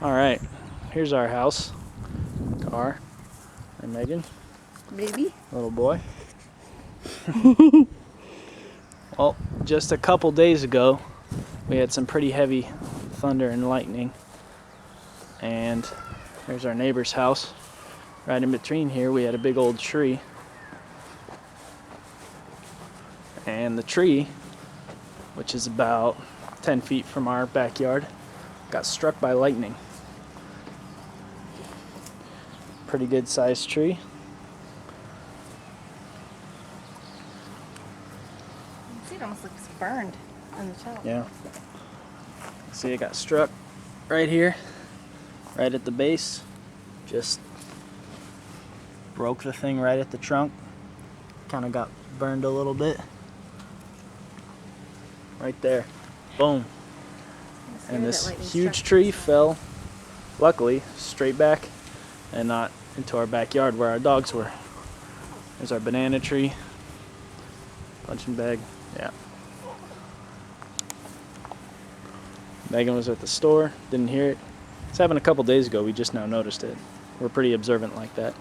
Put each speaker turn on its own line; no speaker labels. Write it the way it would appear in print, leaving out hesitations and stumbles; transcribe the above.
Alright, here's our house. Car. And Megan.
Baby.
Little boy. Well, just a couple days ago, we had some pretty heavy thunder and lightning. And there's our neighbor's house. Right in between here, we had a big old tree. And the tree, which is about 10 feet from our backyard, got struck by lightning. Pretty good sized tree.
See, it almost looks burned on the top.
Yeah. See, it got struck right here, right at the base. Just broke the thing right at the trunk. Kind of got burned a little bit. Right there. Boom. And this huge tree fell, luckily, straight back and not into our backyard where our dogs were. There's our banana tree. Punching bag. Yeah. Megan was at the store, didn't hear it. It's happened a couple days ago, we just now noticed it. We're pretty observant like that.